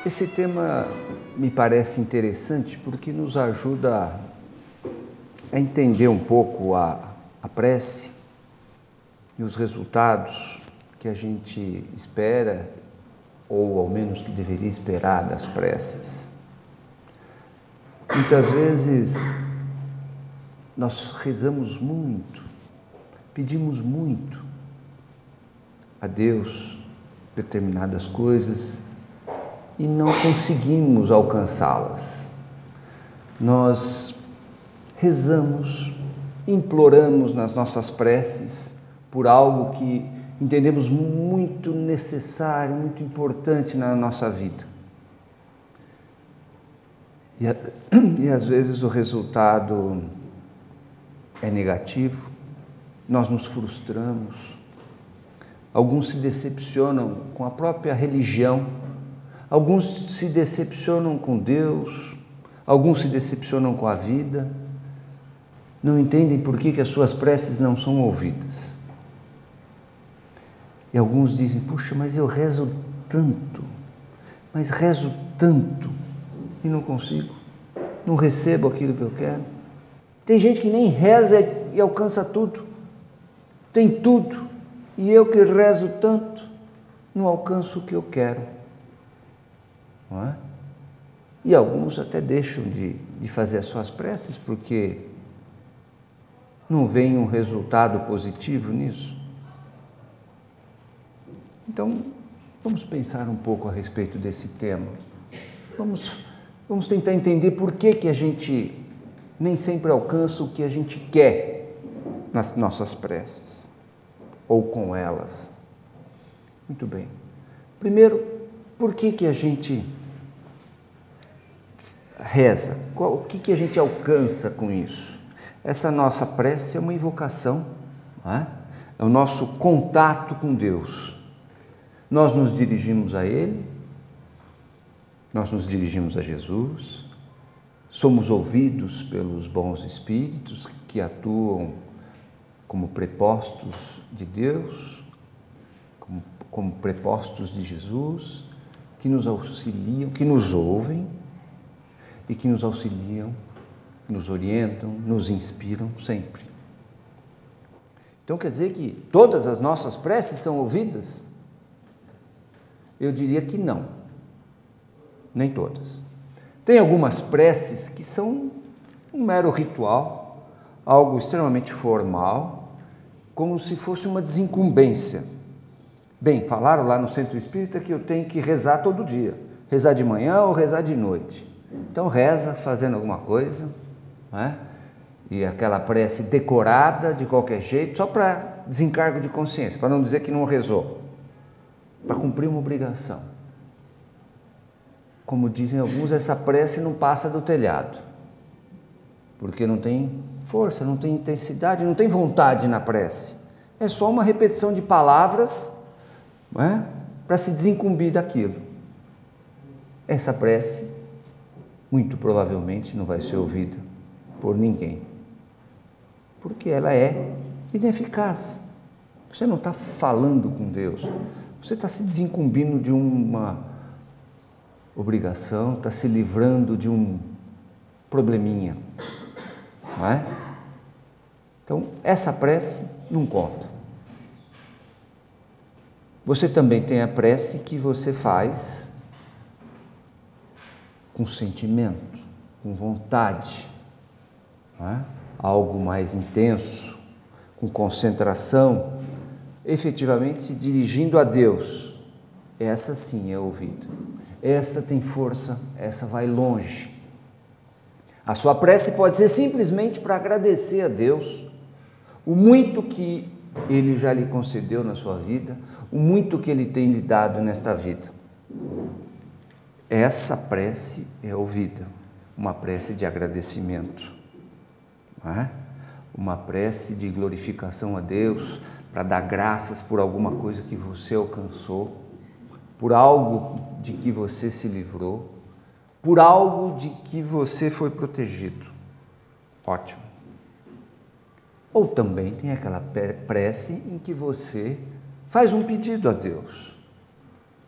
Esse tema me parece interessante porque nos ajuda a entender um pouco a prece e os resultados que a gente espera, ou ao menos que deveria esperar das preces. Muitas vezes nós rezamos muito, pedimos muito a Deus determinadas coisas e não conseguimos alcançá-las. Nós rezamos, imploramos nas nossas preces por algo que entendemos muito necessário, muito importante na nossa vida. E às vezes o resultado é negativo, nós nos frustramos, alguns se decepcionam com a própria religião, alguns se decepcionam com Deus, alguns se decepcionam com a vida, não entendem por que as suas preces não são ouvidas. E alguns dizem, puxa, mas eu rezo tanto e não consigo, não recebo aquilo que eu quero. Tem gente que nem reza e alcança tudo, tem tudo, e eu que rezo tanto, não alcanço o que eu quero. Não é? E alguns até deixam de fazer as suas preces porque não vem um resultado positivo nisso. Então, vamos pensar um pouco a respeito desse tema. Vamos tentar entender por que a gente nem sempre alcança o que a gente quer nas nossas preces, ou com elas. Muito bem. Primeiro, por que a gente reza? O que a gente alcança com isso? Essa nossa prece é uma invocação, não é? É o nosso contato com Deus. Nós nos dirigimos a Ele, nós nos dirigimos a Jesus, somos ouvidos pelos bons espíritos que atuam como prepostos de Deus, como prepostos de Jesus, que nos auxiliam, que nos ouvem e que nos auxiliam, nos orientam, nos inspiram sempre. Então quer dizer que todas as nossas preces são ouvidas? Eu diria que não, nem todas. Tem algumas preces que são um mero ritual, algo extremamente formal, como se fosse uma desincumbência. Bem, falaram lá no Centro Espírita que eu tenho que rezar todo dia, rezar de manhã ou rezar de noite. Então reza fazendo alguma coisa, não é? E aquela prece decorada de qualquer jeito, só para desencargo de consciência, para não dizer que não rezou, para cumprir uma obrigação. Como dizem alguns, essa prece não passa do telhado, porque não tem força, não tem intensidade, não tem vontade na prece. É só uma repetição de palavras, não é? Para se desincumbir daquilo. Essa prece, muito provavelmente, não vai ser ouvida por ninguém, porque ela é ineficaz. Você não está falando com Deus, você está se desincumbindo de uma obrigação, está se livrando de um probleminha, não é? Então, essa prece não conta. Você também tem a prece que você faz com sentimento, com vontade, não é? Algo mais intenso, com concentração, efetivamente se dirigindo a Deus. Essa sim é ouvida. Essa tem força, essa vai longe. A sua prece pode ser simplesmente para agradecer a Deus o muito que Ele já lhe concedeu na sua vida, o muito que Ele tem lhe dado nesta vida. Essa prece é ouvida, uma prece de agradecimento, não é? Uma prece de glorificação a Deus, para dar graças por alguma coisa que você alcançou, por algo de que você se livrou, por algo de que você foi protegido. Ótimo. Ou também tem aquela prece em que você faz um pedido a Deus,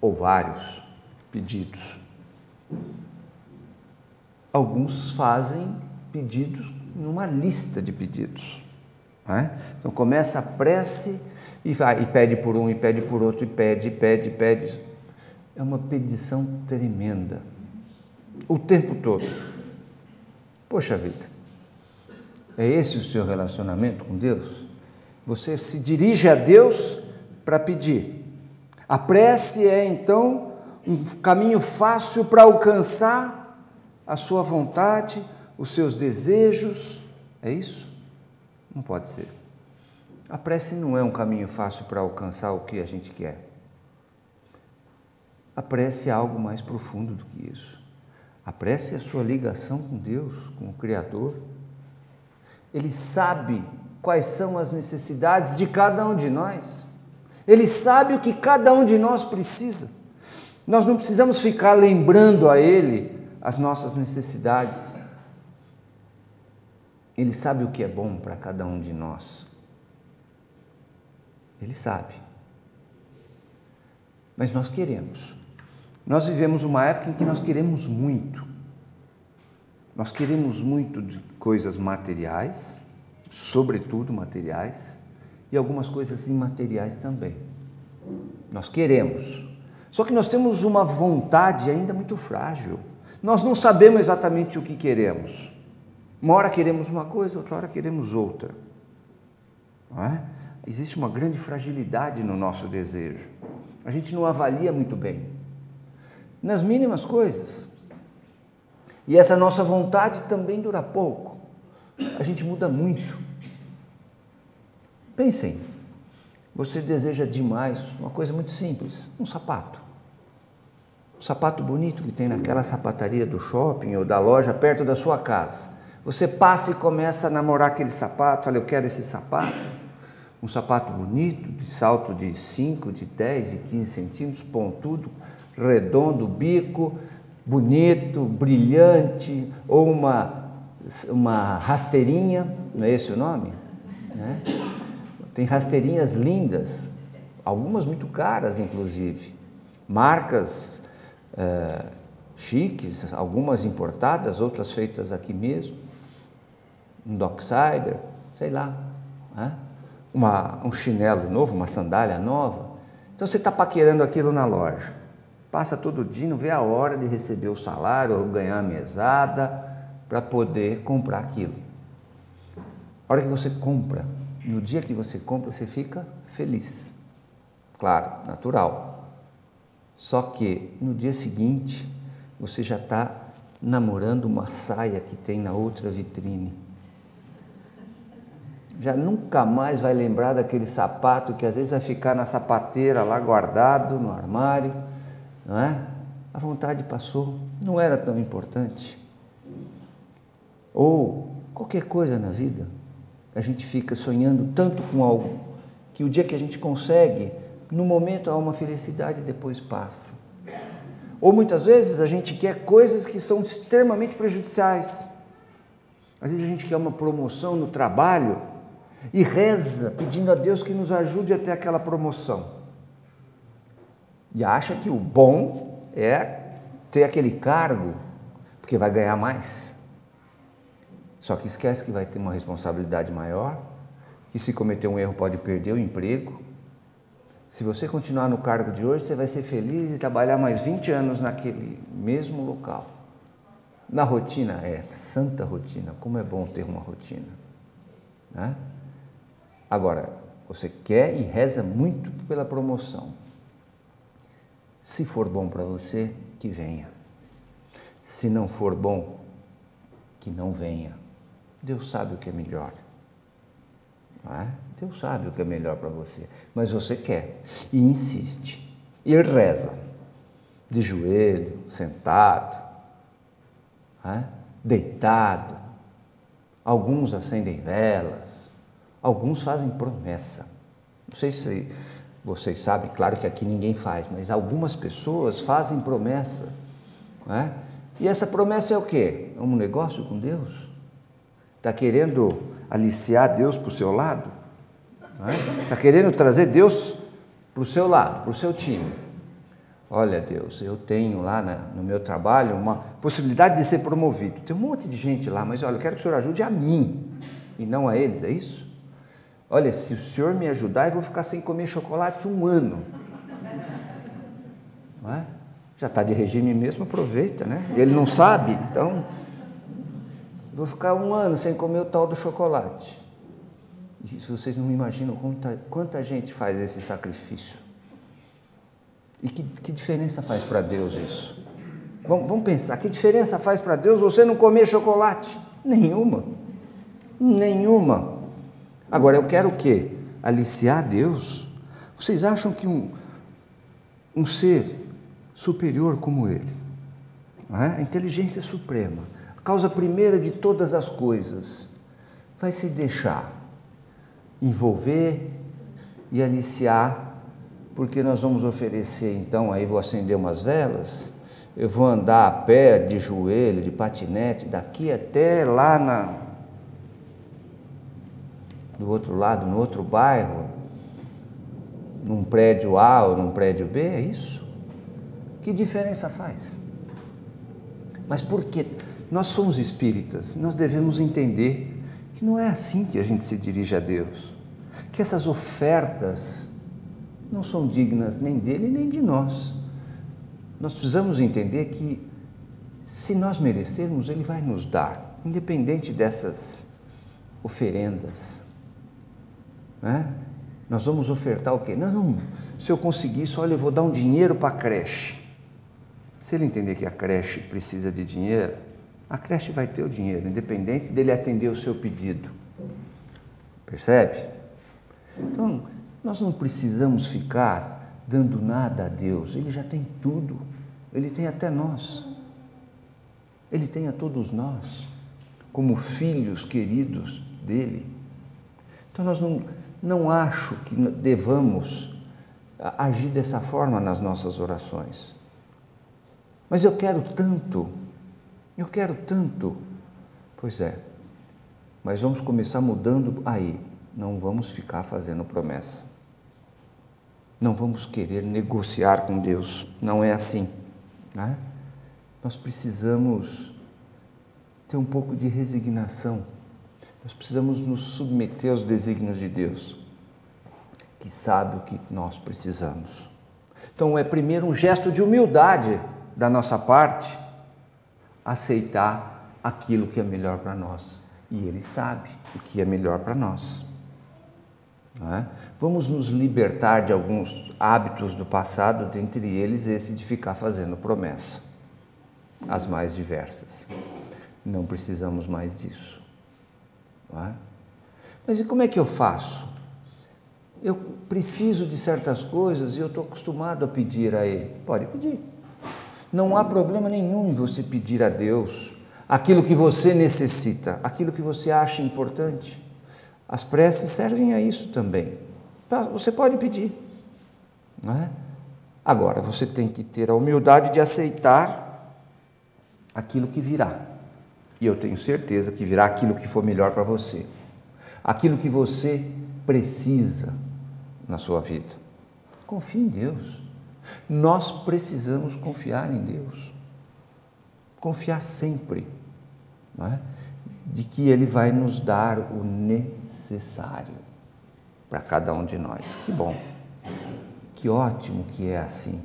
ou vários pedidos. Alguns fazem pedidos numa lista de pedidos, não é? Então começa a prece e vai, e pede por um, e pede por outro, e pede. É uma pedição tremenda, o tempo todo. Poxa vida, é esse o seu relacionamento com Deus? Você se dirige a Deus para pedir. A prece é, então, um caminho fácil para alcançar a sua vontade, os seus desejos. É isso? Não pode ser. A prece não é um caminho fácil para alcançar o que a gente quer. A prece é algo mais profundo do que isso. A prece é a sua ligação com Deus, com o Criador. Ele sabe quais são as necessidades de cada um de nós. Ele sabe o que cada um de nós precisa. Nós não precisamos ficar lembrando a Ele as nossas necessidades. Ele sabe o que é bom para cada um de nós. Ele sabe. Mas nós queremos. Nós vivemos uma época em que nós queremos muito. Nós queremos muito de coisas materiais, sobretudo materiais, e algumas coisas imateriais também. Nós queremos. Só que nós temos uma vontade ainda muito frágil. Nós não sabemos exatamente o que queremos. Uma hora queremos uma coisa, outra hora queremos outra. Não é? Existe uma grande fragilidade no nosso desejo. A gente não avalia muito bem. Nas mínimas coisas. E essa nossa vontade também dura pouco. A gente muda muito. Pensem, você deseja demais uma coisa muito simples, um sapato. Um sapato bonito que tem naquela sapataria do shopping ou da loja perto da sua casa. Você passa e começa a namorar aquele sapato, fala, eu quero esse sapato. Um sapato bonito, de salto de 5, de 10 e 15 centímetros, pontudo, redondo, bico, bonito, brilhante, ou uma rasteirinha, não é esse o nome? Né? Tem rasteirinhas lindas, algumas muito caras, inclusive, marcas chiques, algumas importadas, outras feitas aqui mesmo, um Docksider, sei lá, né? Um chinelo novo, uma sandália nova. Então você está paquerando aquilo na loja, passa todo dia, não vê a hora de receber o salário ou ganhar a mesada para poder comprar aquilo. A hora que você compra, no dia que você compra, você fica feliz, claro, natural. Só que no dia seguinte, você já está namorando uma saia que tem na outra vitrine. Já nunca mais vai lembrar daquele sapato que às vezes vai ficar na sapateira lá guardado no armário, não é? A vontade passou, não era tão importante. Ou qualquer coisa na vida, a gente fica sonhando tanto com algo que o dia que a gente consegue, no momento há uma felicidade e depois passa. Ou muitas vezes a gente quer coisas que são extremamente prejudiciais. Às vezes a gente quer uma promoção no trabalho e reza pedindo a Deus que nos ajude a ter aquela promoção. E acha que o bom é ter aquele cargo, porque vai ganhar mais. Só que esquece que vai ter uma responsabilidade maior, que se cometer um erro pode perder o emprego. Se você continuar no cargo de hoje, você vai ser feliz e trabalhar mais 20 anos naquele mesmo local. Na rotina, santa rotina, como é bom ter uma rotina, né? Agora, você quer e reza muito pela promoção. Se for bom para você, que venha. Se não for bom, que não venha. Deus sabe o que é melhor. Não é? Deus sabe o que é melhor para você. Mas você quer e insiste. E reza. De joelho, sentado, não é? Deitado. Alguns acendem velas. Alguns fazem promessa. Não sei se vocês sabem, claro que aqui ninguém faz, mas algumas pessoas fazem promessa. Não é? E essa promessa é o quê? É um negócio com Deus? Está querendo aliciar Deus para o seu lado? Está querendo trazer Deus para o seu lado, para o seu time. olha Deus, eu tenho lá no meu trabalho uma possibilidade de ser promovido. Tem um monte de gente lá, mas olha, eu quero que o Senhor ajude a mim e não a eles, é isso? Olha, se o Senhor me ajudar, eu vou ficar sem comer chocolate 1 ano. Não é? Já está de regime mesmo, aproveita, né? Ele não sabe, então vou ficar 1 ano sem comer o tal do chocolate. Isso vocês não imaginam quanta gente faz esse sacrifício. E que diferença faz para Deus isso? Vamos pensar, que diferença faz para Deus você não comer chocolate? Nenhuma. Nenhuma. Agora, eu quero o quê? Aliciar Deus? Vocês acham que um ser superior como Ele, não é? A inteligência suprema, a causa primeira de todas as coisas, vai se deixar envolver e aliciar, porque nós vamos oferecer, então, aí vou acender umas velas, eu vou andar a pé, de joelho, de patinete, daqui até lá do outro lado, no outro bairro, num prédio A ou num prédio B, é isso? Que diferença faz? Mas por quê? Nós somos espíritas, nós devemos entender que não é assim que a gente se dirige a Deus, que essas ofertas não são dignas nem dele nem de nós. Nós precisamos entender que, se nós merecermos, Ele vai nos dar, independente dessas oferendas. Né? Nós vamos ofertar o quê? Não, se eu conseguir isso, olha, eu vou dar um dinheiro para a creche. Se ele entender que a creche precisa de dinheiro, a creche vai ter o dinheiro, independente dele atender o seu pedido. Percebe? Então, nós não precisamos ficar dando nada a Deus, Ele já tem tudo, Ele tem até nós, Ele tem a todos nós, como filhos queridos dEle. Então, nós não acho que devamos agir dessa forma nas nossas orações. Mas eu quero tanto. Pois é, mas vamos começar mudando aí. Não vamos ficar fazendo promessa. Não vamos querer negociar com Deus. Não é assim. Né? Nós precisamos ter um pouco de resignação. Nós precisamos nos submeter aos desígnios de Deus, que sabe o que nós precisamos. Então, é primeiro um gesto de humildade da nossa parte, aceitar aquilo que é melhor para nós. E Ele sabe o que é melhor para nós. Não é? Vamos nos libertar de alguns hábitos do passado, dentre eles esse de ficar fazendo promessa, as mais diversas. Não precisamos mais disso. Não é? Mas e como é que eu faço? Eu preciso de certas coisas e eu estou acostumado a pedir a Ele. Pode pedir. Não há problema nenhum em você pedir a Deus aquilo que você necessita, aquilo que você acha importante. As preces servem a isso também. Você pode pedir, não é? Agora, você tem que ter a humildade de aceitar aquilo que virá. E eu tenho certeza que virá aquilo que for melhor para você. Aquilo que você precisa na sua vida. Confie em Deus. Nós precisamos confiar em Deus. Confiar sempre, não é? De que Ele vai nos dar o necessário para cada um de nós. Que bom, que ótimo que é assim.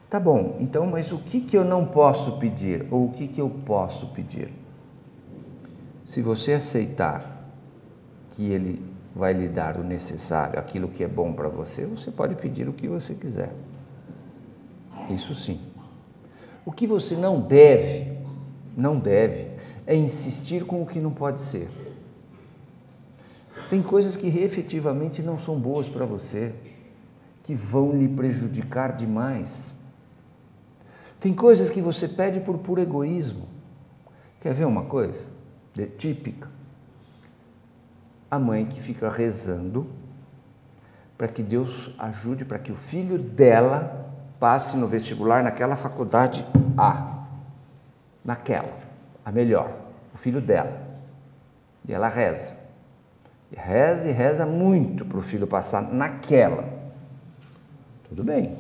Tá bom, então, mas o que eu não posso pedir? Ou o que eu posso pedir? Se você aceitar que Ele vai lhe dar o necessário, aquilo que é bom para você, você pode pedir o que você quiser. Isso sim. O que você não deve, é insistir com o que não pode ser. Tem coisas que efetivamente não são boas para você, que vão lhe prejudicar demais. Tem coisas que você pede por puro egoísmo. Quer ver uma coisa típica? A mãe que fica rezando para que Deus ajude, para que o filho dela passe no vestibular naquela faculdade A, a melhor, o filho dela. E ela reza. E reza muito para o filho passar naquela. Tudo bem,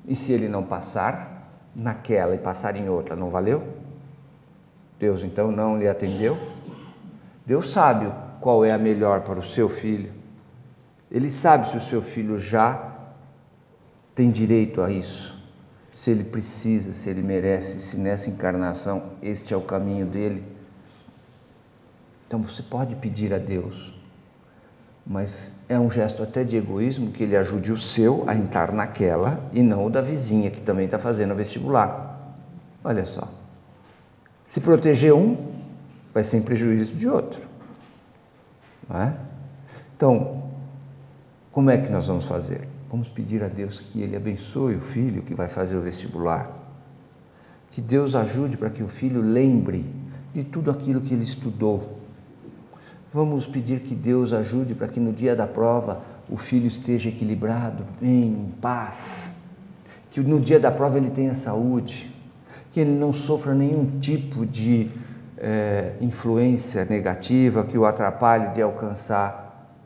E se ele não passar naquela e passar em outra, não valeu? Deus então não lhe atendeu? Deus sabe qual é a melhor para o seu filho. Ele sabe se o seu filho já tem direito a isso, se ele precisa, se ele merece, se nessa encarnação este é o caminho dele. Então você pode pedir a Deus, mas é um gesto até de egoísmo que ele ajude o seu a entrar naquela e não o da vizinha que também está fazendo o vestibular. Olha só, se proteger um, vai ser em prejuízo de outro, não é? Então, como é que nós vamos fazer? Vamos pedir a Deus que Ele abençoe o filho que vai fazer o vestibular, que Deus ajude para que o filho lembre de tudo aquilo que ele estudou. Vamos pedir que Deus ajude para que no dia da prova o filho esteja equilibrado, bem, em paz, que no dia da prova ele tenha saúde, que ele não sofra nenhum tipo de influência negativa que o atrapalhe de alcançar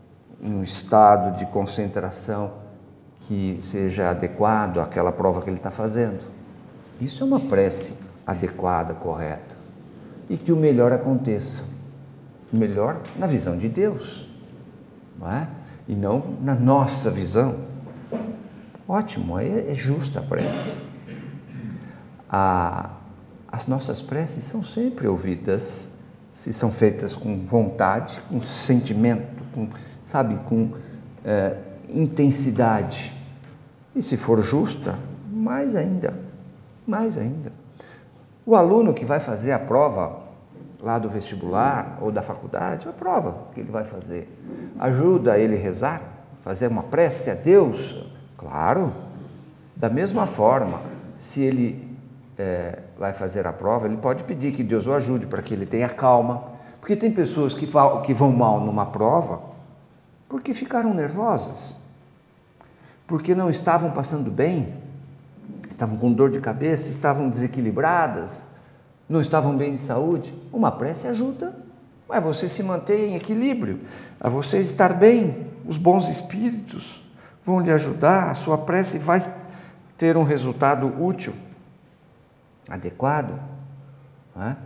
um estado de concentração que seja adequado àquela prova que ele está fazendo. Isso é uma prece adequada, correta, e que o melhor aconteça. O melhor na visão de Deus, não é? E não na nossa visão. Ótimo, é justa a prece. As nossas preces são sempre ouvidas, se são feitas com vontade, com sentimento, com intensidade. E se for justa, mais ainda, mais ainda. O aluno que vai fazer a prova lá do vestibular ou da faculdade, a prova que ele vai fazer, ajuda ele a rezar, fazer uma prece a Deus? Claro. Da mesma forma, se ele vai fazer a prova, ele pode pedir que Deus o ajude para que ele tenha calma, porque tem pessoas que vão mal numa prova porque ficaram nervosas, porque não estavam passando bem, estavam com dor de cabeça, estavam desequilibradas, não estavam bem de saúde. Uma prece ajuda a você se manter em equilíbrio, a você estar bem. Os bons espíritos vão lhe ajudar, a sua prece vai ter um resultado útil, adequado, não é?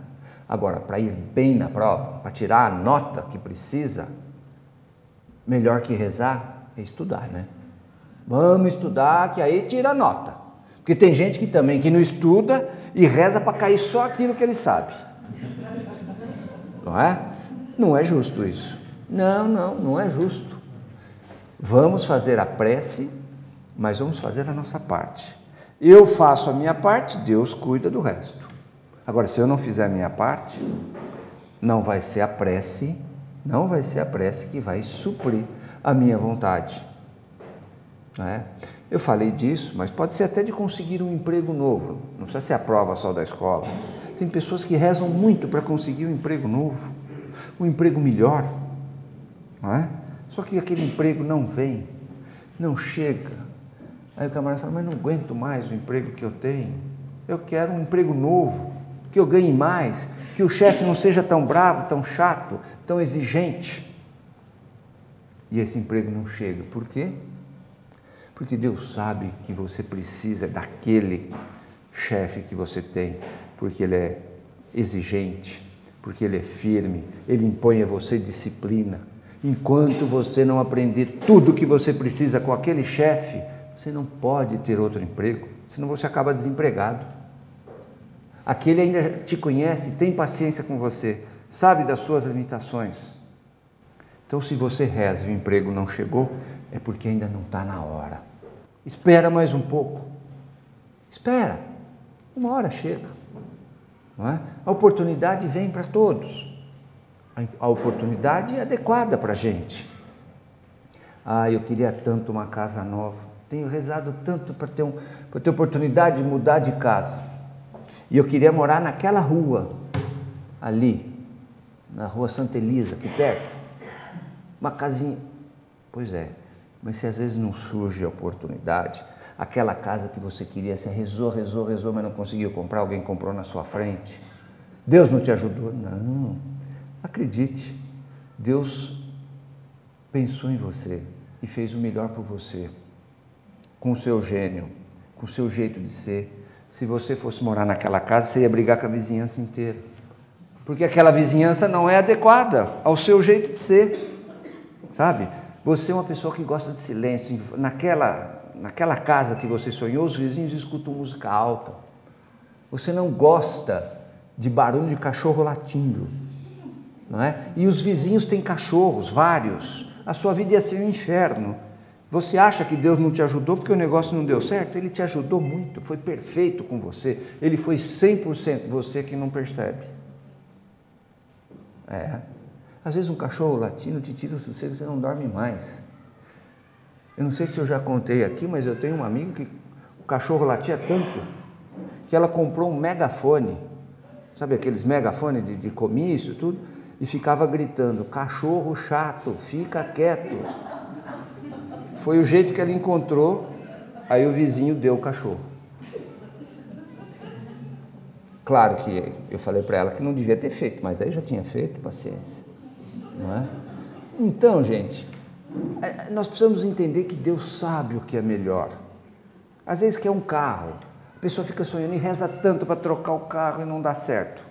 Agora, para ir bem na prova, para tirar a nota que precisa, melhor que rezar é estudar, né? Vamos estudar, que aí tira a nota. Porque tem gente que não estuda e reza para cair só aquilo que ele sabe. Não é? Não é justo isso. Não é justo. Vamos fazer a prece, mas vamos fazer a nossa parte. Eu faço a minha parte, Deus cuida do resto. Agora, se eu não fizer a minha parte, não vai ser a prece que vai suprir a minha vontade. Não é? Eu falei disso, mas pode ser até de conseguir um emprego novo, não precisa ser a prova só da escola. Tem pessoas que rezam muito para conseguir um emprego novo, um emprego melhor, não é? Só que aquele emprego não vem, não chega. Aí o camarada fala, mas não aguento mais o emprego que eu tenho, eu quero um emprego novo, que eu ganhe mais, que o chefe não seja tão bravo, tão chato, tão exigente. E esse emprego não chega, por quê? Porque Deus sabe que você precisa daquele chefe que você tem, porque ele é exigente, porque ele é firme, ele impõe a você disciplina. Enquanto você não aprender tudo o que você precisa com aquele chefe, você não pode ter outro emprego, senão você acaba desempregado. Aquele ainda te conhece, tem paciência com você, sabe das suas limitações. Então, se você reza e o emprego não chegou, é porque ainda não está na hora. Espera mais um pouco. Espera. Uma hora chega. Não é? A oportunidade vem para todos. A oportunidade é adequada para a gente. Eu queria tanto uma casa nova. Tenho rezado tanto para ter oportunidade de mudar de casa. E eu queria morar naquela rua, ali, na rua Santa Elisa, aqui perto. Uma casinha. Pois é. Mas se às vezes não surge a oportunidade, aquela casa que você queria, você rezou, mas não conseguiu comprar, alguém comprou na sua frente. Deus não te ajudou? Não. Acredite, Deus pensou em você e fez o melhor por você, com o seu gênio, com o seu jeito de ser. Se você fosse morar naquela casa, você ia brigar com a vizinhança inteira. Porque aquela vizinhança não é adequada ao seu jeito de ser, sabe? Você é uma pessoa que gosta de silêncio. Naquela casa que você sonhou, os vizinhos escutam música alta. Você não gosta de barulho de cachorro latindo, não é? E os vizinhos têm cachorros, vários. A sua vida ia ser um inferno. Você acha que Deus não te ajudou porque o negócio não deu certo? Ele te ajudou muito, foi perfeito com você. Ele foi 100% você que não percebe. Às vezes um cachorro latindo te tira o sossego, você não dorme mais. Eu não sei se eu já contei aqui, mas eu tenho uma amiga que o cachorro latia tanto que ela comprou um megafone, sabe aqueles megafones de comício, tudo, e ficava gritando: cachorro chato, fica quieto. Foi o jeito que ela encontrou, aí o vizinho deu o cachorro. Claro que eu falei para ela que não devia ter feito, mas aí já tinha feito, paciência, não é? Então, gente, nós precisamos entender que Deus sabe o que é melhor. Às vezes quer um carro, a pessoa fica sonhando e reza tanto para trocar o carro e não dá certo.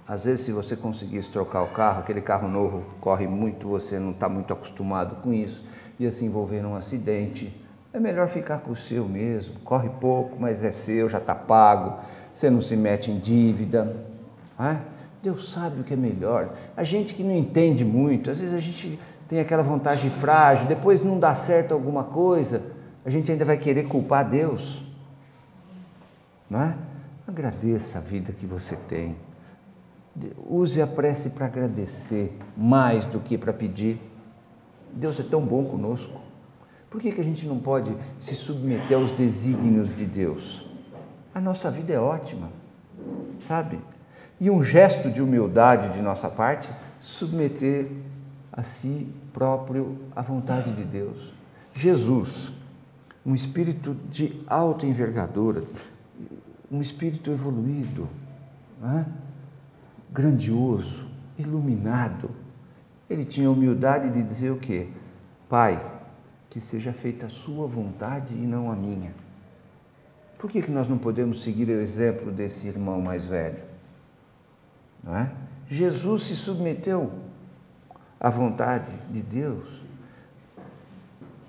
Às vezes, se você conseguisse trocar o carro, aquele carro novo corre muito, você não está muito acostumado com isso, ia se envolver num acidente. É melhor ficar com o seu mesmo, corre pouco, mas é seu, já está pago, você não se mete em dívida. Não é? Deus sabe o que é melhor. A gente que não entende muito, às vezes a gente tem aquela vontade frágil, depois não dá certo alguma coisa, a gente ainda vai querer culpar Deus. Não é? Agradeça a vida que você tem. Use a prece para agradecer, mais do que para pedir. Deus é tão bom conosco. Por que a gente não pode se submeter aos desígnios de Deus? A nossa vida é ótima, sabe? E um gesto de humildade de nossa parte, submeter a si próprio à vontade de Deus. Jesus, um espírito de alta envergadura, um espírito evoluído, não é? Grandioso, iluminado, ele tinha a humildade de dizer o quê? Pai, que seja feita a sua vontade e não a minha. Por que nós não podemos seguir o exemplo desse irmão mais velho? Não é? Jesus se submeteu à vontade de Deus.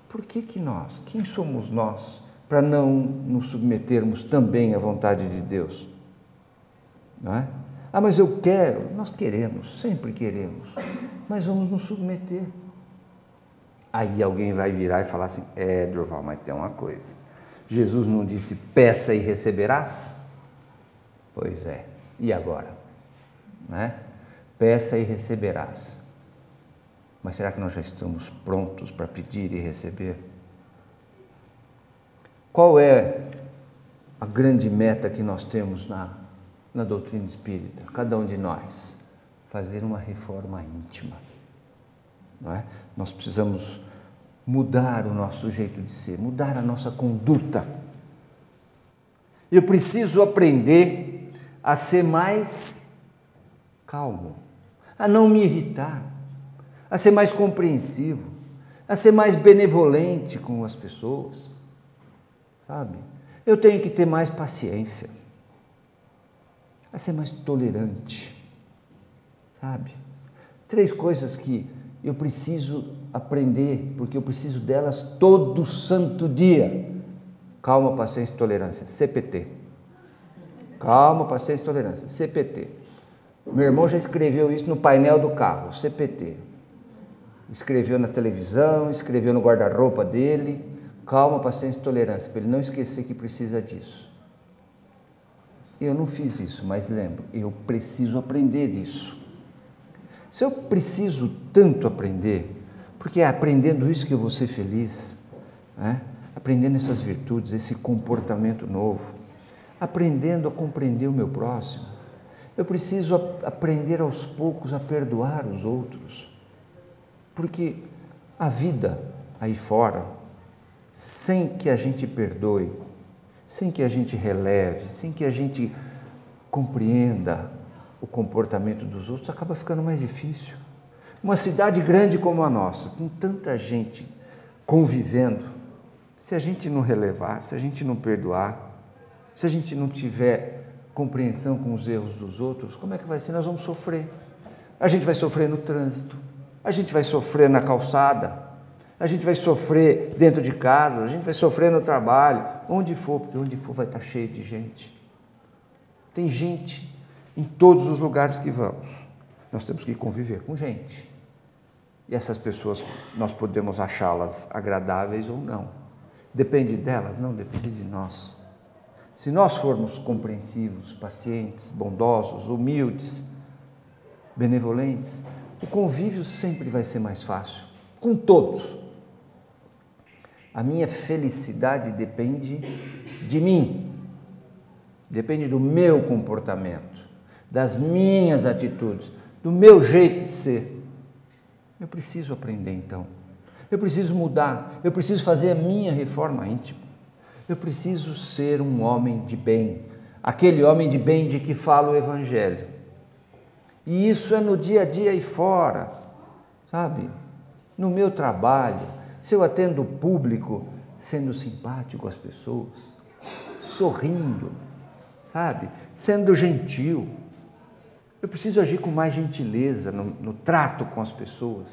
Por que nós? Quem somos nós para não nos submetermos também à vontade de Deus? Não é? Ah, mas eu quero. Nós queremos, sempre queremos, mas vamos nos submeter. Aí alguém vai virar e falar assim: Durval, mas tem uma coisa, Jesus não disse peça e receberás? Pois é, e agora? Né? Peça e receberás. Mas será que nós já estamos prontos para pedir e receber? Qual é a grande meta que nós temos na doutrina espírita, cada um de nós? Fazer uma reforma íntima, não é? Nós precisamos mudar o nosso jeito de ser, mudar a nossa conduta. Eu preciso aprender a ser mais calmo, a não me irritar, a ser mais compreensivo, a ser mais benevolente com as pessoas, sabe? Eu tenho que ter mais paciência, a ser mais tolerante, sabe? 3 coisas que eu preciso aprender, porque eu preciso delas todo santo dia. Calma, paciência e tolerância, CPT. Calma, paciência e tolerância, CPT. Meu irmão já escreveu isso no painel do carro, CPT. Escreveu na televisão, escreveu no guarda-roupa dele. Calma, paciência e tolerância, para ele não esquecer que precisa disso. Eu não fiz isso, mas lembro, eu preciso aprender disso. Se eu preciso tanto aprender, porque é aprendendo isso que eu vou ser feliz, né? Aprendendo essas virtudes, esse comportamento novo, aprendendo a compreender o meu próximo, eu preciso aprender aos poucos a perdoar os outros, porque a vida aí fora, sem que a gente perdoe, sem que a gente releve, sem que a gente compreenda o comportamento dos outros, acaba ficando mais difícil. Uma cidade grande como a nossa, com tanta gente convivendo, Se a gente não relevar, se a gente não perdoar, se a gente não tiver compreensão com os erros dos outros, como é que vai ser? Nós vamos sofrer. A gente vai sofrer no trânsito, a gente vai sofrer na calçada, a gente vai sofrer dentro de casa, a gente vai sofrer no trabalho, onde for, porque onde for vai estar cheio de gente. Tem gente em todos os lugares que vamos. Nós temos que conviver com gente. E essas pessoas, nós podemos achá-las agradáveis ou não. Depende delas? Não, depende de nós. Se nós formos compreensivos, pacientes, bondosos, humildes, benevolentes, o convívio sempre vai ser mais fácil, com todos. A minha felicidade depende de mim, depende do meu comportamento, das minhas atitudes, do meu jeito de ser. Eu preciso aprender então, eu preciso mudar, eu preciso fazer a minha reforma íntima, eu preciso ser um homem de bem, aquele homem de bem de que fala o Evangelho. E isso é no dia a dia e fora, sabe? No meu trabalho, se eu atendo o público, sendo simpático às pessoas, sorrindo, sabe? Sendo gentil. Eu preciso agir com mais gentileza no trato com as pessoas.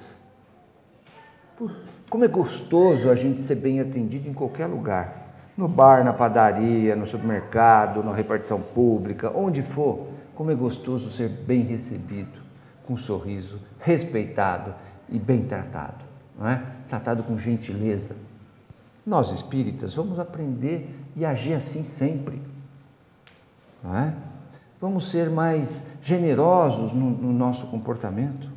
Como é gostoso a gente ser bem atendido em qualquer lugar. No bar, na padaria, no supermercado, na repartição pública, onde for. Como é gostoso ser bem recebido, com um sorriso, respeitado e bem tratado, não é? Tratado com gentileza. Nós espíritas vamos aprender e agir assim sempre, não é? Vamos ser mais generosos no nosso comportamento,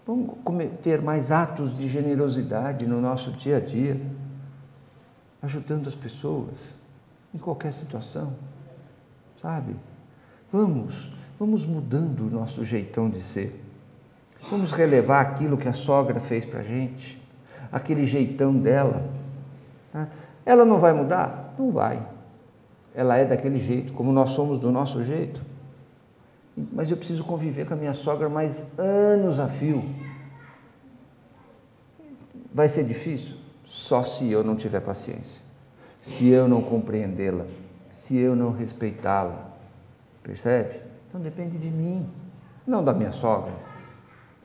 vamos cometer mais atos de generosidade no nosso dia a dia, ajudando as pessoas em qualquer situação, sabe? Vamos mudando o nosso jeitão de ser. Vamos relevar aquilo que a sogra fez para a gente, aquele jeitão dela. Tá? Ela não vai mudar? Não vai. Ela é daquele jeito, como nós somos do nosso jeito. Mas eu preciso conviver com a minha sogra mais anos a fio. Vai ser difícil? Só se eu não tiver paciência, se eu não compreendê-la, se eu não respeitá-la. Percebe? Então depende de mim, não da minha sogra,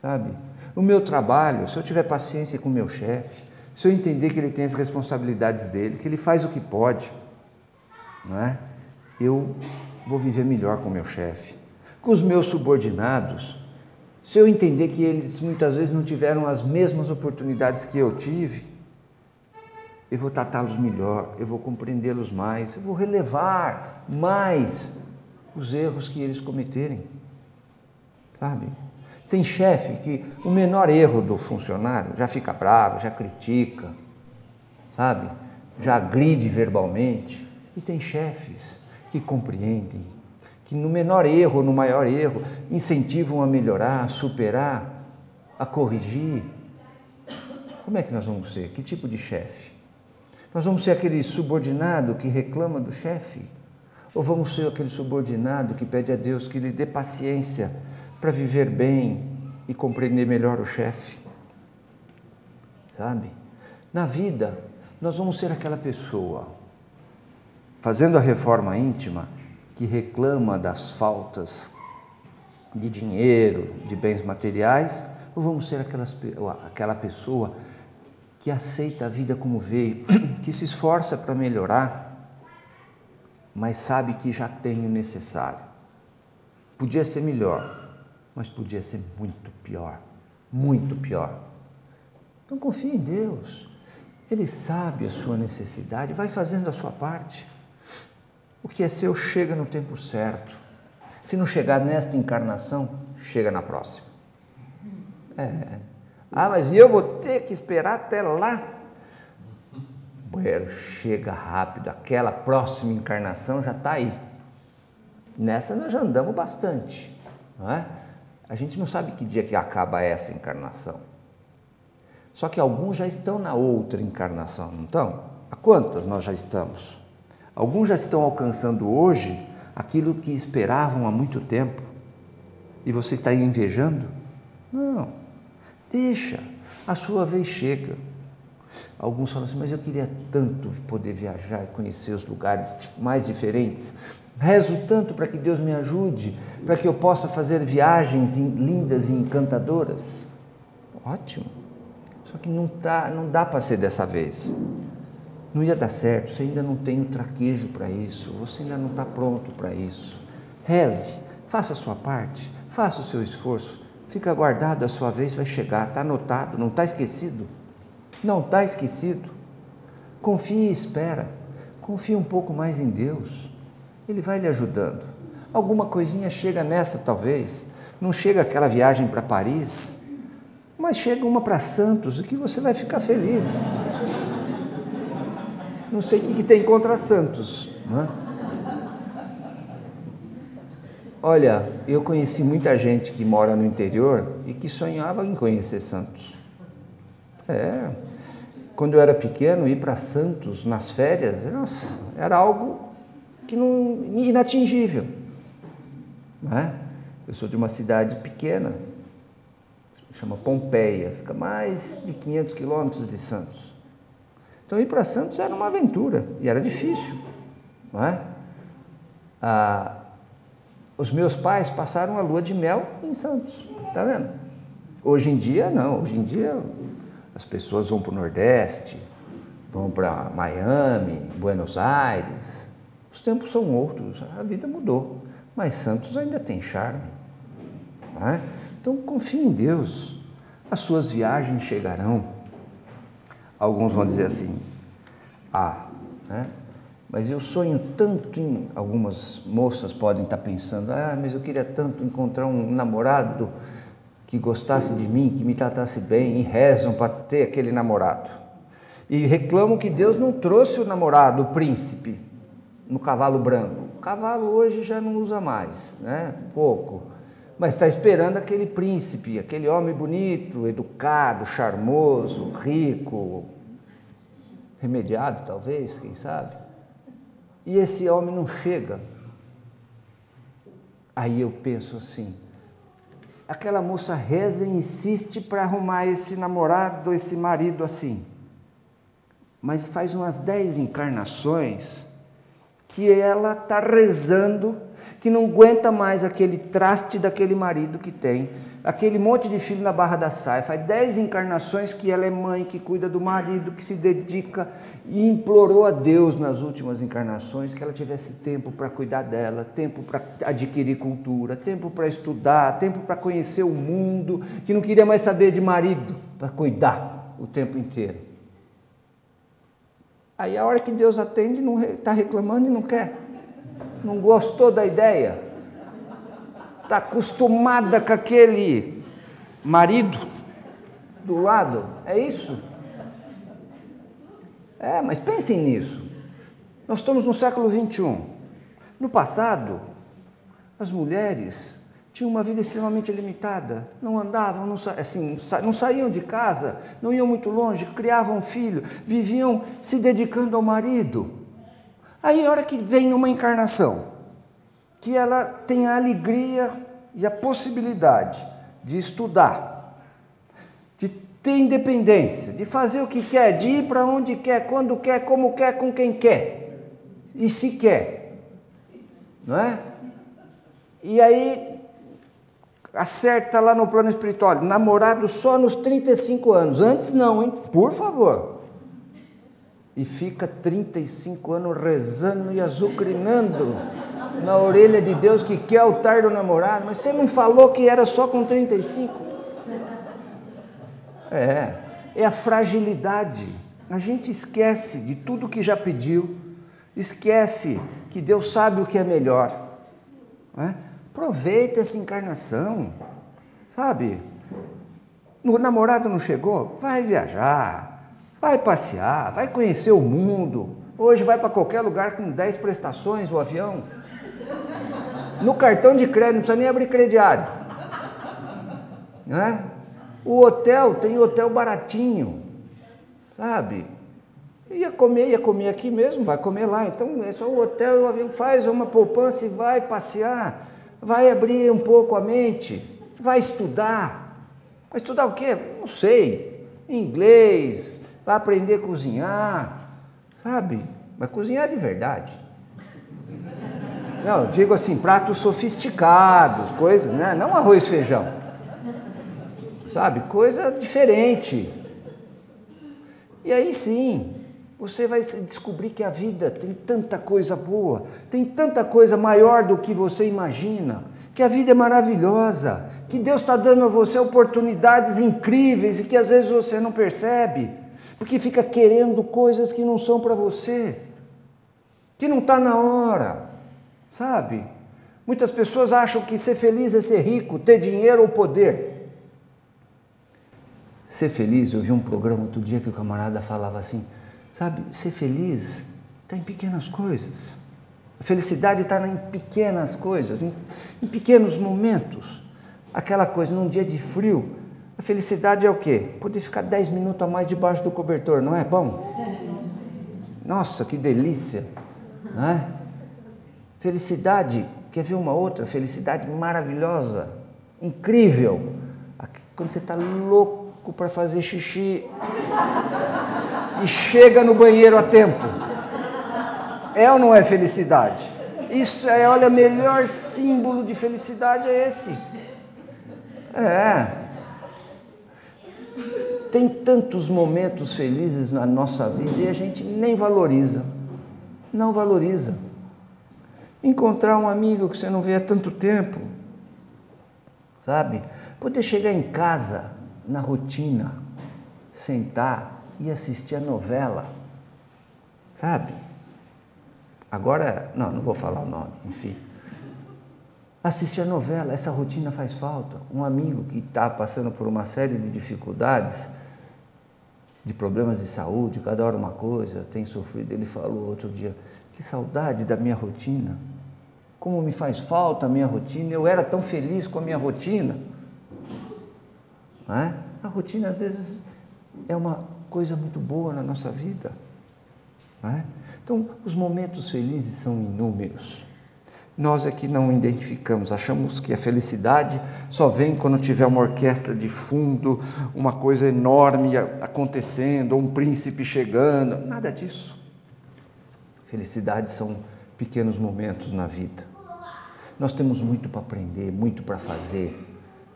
sabe? O meu trabalho, se eu tiver paciência com o meu chefe, se eu entender que ele tem as responsabilidades dele, que ele faz o que pode, não é? Eu vou viver melhor com o meu chefe. Com os meus subordinados, se eu entender que eles muitas vezes não tiveram as mesmas oportunidades que eu tive, eu vou tratá-los melhor, eu vou compreendê-los mais, eu vou relevar mais os erros que eles cometerem, sabe? Tem chefe que o menor erro do funcionário já fica bravo, já critica, sabe? Já agride verbalmente. E tem chefes que compreendem, que no menor erro, no maior erro, incentivam a melhorar, a superar, a corrigir. Como é que nós vamos ser? Que tipo de chefe? Nós vamos ser aquele subordinado que reclama do chefe? Ou vamos ser aquele subordinado que pede a Deus que lhe dê paciência para viver bem e compreender melhor o chefe? Sabe? Na vida, nós vamos ser aquela pessoa, fazendo a reforma íntima, que reclama das faltas de dinheiro, de bens materiais, ou vamos ser aquela pessoa que aceita a vida como veio, que se esforça para melhorar, mas sabe que já tem o necessário. Podia ser melhor, mas podia ser muito pior, muito pior. Então confie em Deus, Ele sabe a sua necessidade, vai fazendo a sua parte. O que é seu chega no tempo certo. Se não chegar nesta encarnação, chega na próxima. Mas eu vou ter que esperar até lá. Bueno, chega rápido, aquela próxima encarnação já está aí. Nessa nós já andamos bastante, não é? A gente não sabe que dia que acaba essa encarnação. Só que alguns já estão na outra encarnação, não estão? Há quantas nós já estamos? Alguns já estão alcançando hoje aquilo que esperavam há muito tempo. E você está aí invejando? Não, deixa, a sua vez chega. Alguns falam assim, mas eu queria tanto poder viajar e conhecer os lugares mais diferentes. Rezo tanto para que Deus me ajude, para que eu possa fazer viagens lindas e encantadoras. Ótimo. Só que não dá para ser dessa vez. Não ia dar certo, você ainda não tem o traquejo para isso, você ainda não está pronto para isso. Reze, faça a sua parte, faça o seu esforço, fica guardado, a sua vez vai chegar, está anotado, não está esquecido. Não está esquecido. Confie e espera. Confie um pouco mais em Deus. Ele vai lhe ajudando. Alguma coisinha chega nessa, talvez. Não chega aquela viagem para Paris, mas chega uma para Santos, e que você vai ficar feliz. Não sei o que tem contra Santos, não é? Olha, eu conheci muita gente que mora no interior e que sonhava em conhecer Santos. Quando eu era pequeno, ir para Santos nas férias, nossa, era algo que inatingível, não é? Eu sou de uma cidade pequena, chama Pompeia, fica mais de 500 quilômetros de Santos. Então ir para Santos era uma aventura e era difícil, não é? Os meus pais passaram a lua de mel em Santos, tá vendo? Hoje em dia não, hoje em dia as pessoas vão para o Nordeste, vão para Miami, Buenos Aires. Os tempos são outros, a vida mudou, mas Santos ainda tem charme, não é? Então confie em Deus, as suas viagens chegarão. Alguns vão dizer assim, né? Mas eu sonho tanto em... Algumas moças podem estar pensando, mas eu queria tanto encontrar um namorado que gostasse de mim, que me tratasse bem, e rezam para ter aquele namorado. E reclamam que Deus não trouxe o namorado, o príncipe, no cavalo branco. O cavalo hoje já não usa mais, né? Pouco. Mas está esperando aquele príncipe, aquele homem bonito, educado, charmoso, rico, remediado talvez, quem sabe? E esse homem não chega. Aí eu penso assim, aquela moça reza e insiste para arrumar esse namorado, esse marido assim. Mas faz umas 10 encarnações que ela está rezando, que não aguenta mais aquele traste daquele marido que tem, aquele monte de filho na barra da saia. Faz 10 encarnações que ela é mãe, que cuida do marido, que se dedica, e implorou a Deus nas últimas encarnações que ela tivesse tempo para cuidar dela, tempo para adquirir cultura, tempo para estudar, tempo para conhecer o mundo, que não queria mais saber de marido, para cuidar o tempo inteiro. Aí a hora que Deus atende, não está reclamando e não quer. Não gostou da ideia. Está acostumada com aquele marido do lado. É isso? Mas pensem nisso. Nós estamos no século XXI. No passado, as mulheres tinham uma vida extremamente limitada, não andavam, não saíam de casa, não iam muito longe, criavam filho, viviam se dedicando ao marido. Aí a hora que vem uma encarnação, que ela tem a alegria e a possibilidade de estudar, de ter independência, de fazer o que quer, de ir para onde quer, quando quer, como quer, com quem quer, e se quer, não é? E aí acerta lá no plano espiritual, namorado só nos 35 anos, antes não, hein? Por favor. E fica 35 anos rezando e azucrinando na orelha de Deus que quer o altar do namorado, mas você não falou que era só com 35? É a fragilidade. A gente esquece de tudo que já pediu, esquece que Deus sabe o que é melhor, né? Aproveita essa encarnação, sabe? O namorado não chegou? Vai viajar, vai passear, vai conhecer o mundo. Hoje vai para qualquer lugar com 10 prestações o avião. No cartão de crédito, não precisa nem abrir crediário, né? O hotel, tem hotel baratinho, sabe? Ia comer aqui mesmo, vai comer lá. Então é só o hotel, o avião, faz uma poupança e vai passear, vai abrir um pouco a mente, vai estudar. Vai estudar o quê? Não sei, inglês, vai aprender a cozinhar, sabe? Mas cozinhar de verdade. Não, eu digo assim, pratos sofisticados, coisas, né? Não arroz e feijão. Sabe? Coisa diferente. E aí sim, você vai descobrir que a vida tem tanta coisa boa, tem tanta coisa maior do que você imagina, que a vida é maravilhosa, que Deus está dando a você oportunidades incríveis e que às vezes você não percebe, porque fica querendo coisas que não são para você, que não está na hora, sabe? Muitas pessoas acham que ser feliz é ser rico, ter dinheiro ou poder. Ser feliz, eu vi um programa outro dia que o camarada falava assim, sabe, ser feliz está em pequenas coisas. A felicidade está em pequenas coisas, em pequenos momentos. Aquela coisa, num dia de frio, a felicidade é o quê? Poder ficar 10 minutos a mais debaixo do cobertor, não é bom? Nossa, que delícia, não é? Felicidade, quer ver uma outra? Felicidade maravilhosa, incrível. Quando você está louco para fazer xixi e chega no banheiro a tempo. É ou não é felicidade? Isso é, olha, o melhor símbolo de felicidade é esse. Tem tantos momentos felizes na nossa vida e a gente nem valoriza. Não valoriza. Encontrar um amigo que você não vê há tanto tempo, sabe? Poder chegar em casa, na rotina, sentar e assistir a novela, sabe? Agora, não vou falar o nome, enfim. Assistir a novela, essa rotina faz falta. Um amigo que está passando por uma série de dificuldades, de problemas de saúde, cada hora uma coisa, tem sofrido, ele falou outro dia, que saudade da minha rotina, como me faz falta a minha rotina, eu era tão feliz com a minha rotina. Não é? A rotina às vezes é uma coisa muito boa na nossa vida. Não é? Então, os momentos felizes são inúmeros. Nós aqui não identificamos, achamos que a felicidade só vem quando tiver uma orquestra de fundo, uma coisa enorme acontecendo, um príncipe chegando, nada disso. Felicidade são pequenos momentos na vida. Nós temos muito para aprender, muito para fazer,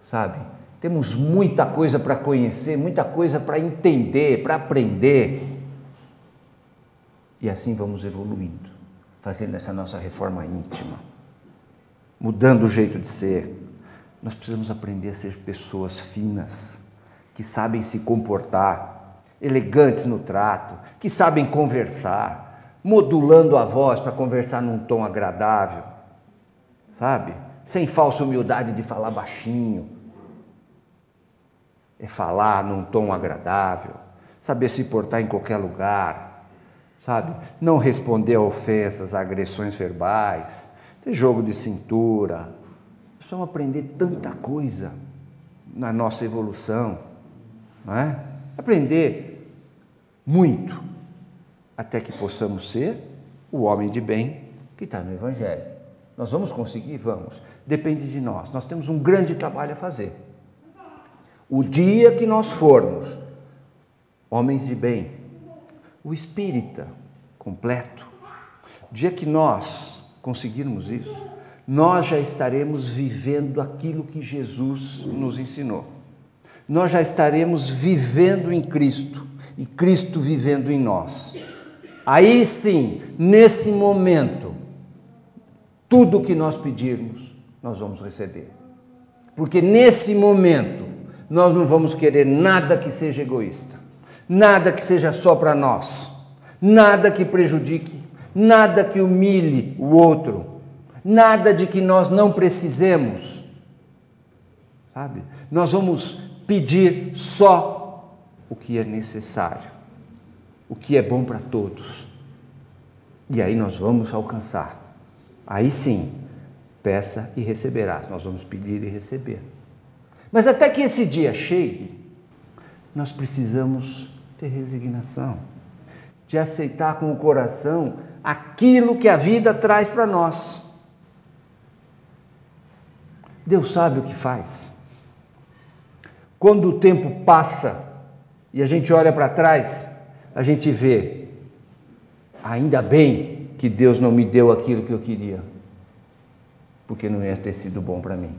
sabe? Temos muita coisa para conhecer, muita coisa para entender, para aprender. E assim vamos evoluindo, fazendo essa nossa reforma íntima, mudando o jeito de ser. Nós precisamos aprender a ser pessoas finas, que sabem se comportar, elegantes no trato, que sabem conversar, modulando a voz para conversar num tom agradável, sabe? Sem falsa humildade de falar baixinho. É falar num tom agradável, saber se portar em qualquer lugar, sabe? Não responder a ofensas, a agressões verbais, ter jogo de cintura. Nós precisamos aprender tanta coisa na nossa evolução, não é? Aprender muito, até que possamos ser o homem de bem que está no Evangelho. Nós vamos conseguir? Vamos. Depende de nós. Nós temos um grande trabalho a fazer. O dia que nós formos homens de bem, o espírita completo, o dia que nós conseguirmos isso, nós já estaremos vivendo aquilo que Jesus nos ensinou. Nós já estaremos vivendo em Cristo e Cristo vivendo em nós. Aí sim, nesse momento, tudo o que nós pedirmos, nós vamos receber. Porque nesse momento, nós não vamos querer nada que seja egoísta, nada que seja só para nós, nada que prejudique, nada que humilhe o outro, nada de que nós não precisemos, sabe? Nós vamos pedir só o que é necessário, o que é bom para todos, e aí nós vamos alcançar. Aí sim, peça e receberás, nós vamos pedir e receber. Mas até que esse dia chegue, nós precisamos ter resignação, de aceitar com o coração aquilo que a vida traz para nós. Deus sabe o que faz. Quando o tempo passa e a gente olha para trás, a gente vê, ainda bem que Deus não me deu aquilo que eu queria, porque não ia ter sido bom para mim.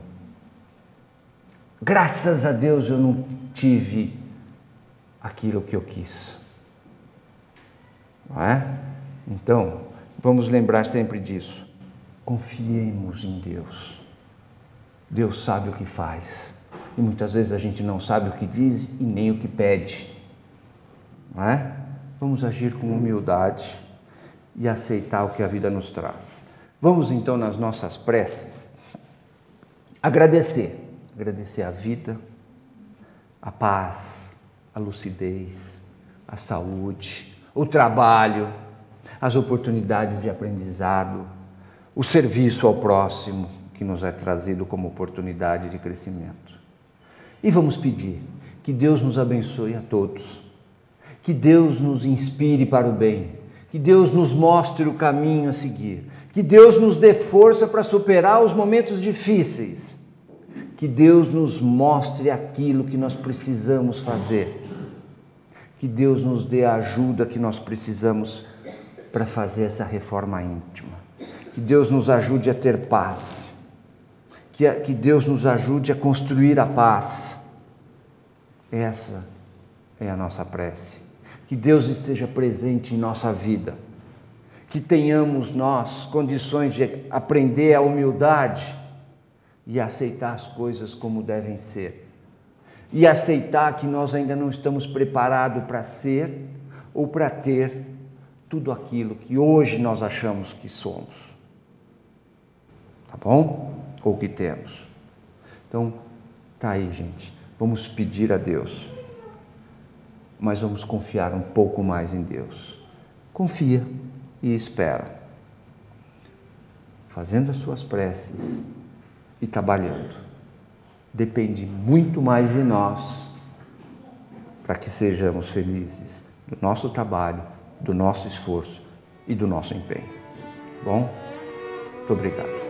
Graças a Deus eu não tive aquilo que eu quis. Não é? Então, vamos lembrar sempre disso. Confiemos em Deus. Deus sabe o que faz. E muitas vezes a gente não sabe o que diz e nem o que pede. Não é? Vamos agir com humildade e aceitar o que a vida nos traz. Vamos então nas nossas preces agradecer a vida, a paz, a lucidez, a saúde, o trabalho, as oportunidades de aprendizado, o serviço ao próximo que nos é trazido como oportunidade de crescimento. E vamos pedir que Deus nos abençoe a todos, que Deus nos inspire para o bem, que Deus nos mostre o caminho a seguir, que Deus nos dê força para superar os momentos difíceis, que Deus nos mostre aquilo que nós precisamos fazer, que Deus nos dê a ajuda que nós precisamos para fazer essa reforma íntima, que Deus nos ajude a ter paz, que Deus nos ajude a construir a paz. Essa é a nossa prece. Que Deus esteja presente em nossa vida, que tenhamos nós condições de aprender a humildade e aceitar as coisas como devem ser, e aceitar que nós ainda não estamos preparados para ser ou para ter tudo aquilo que hoje nós achamos que somos, tá bom? Ou que temos. Então, tá aí, gente, vamos pedir a Deus, mas vamos confiar um pouco mais em Deus. Confia e espera, fazendo as suas preces e trabalhando. Depende muito mais de nós para que sejamos felizes do nosso trabalho, do nosso esforço e do nosso empenho. Bom? Muito obrigado.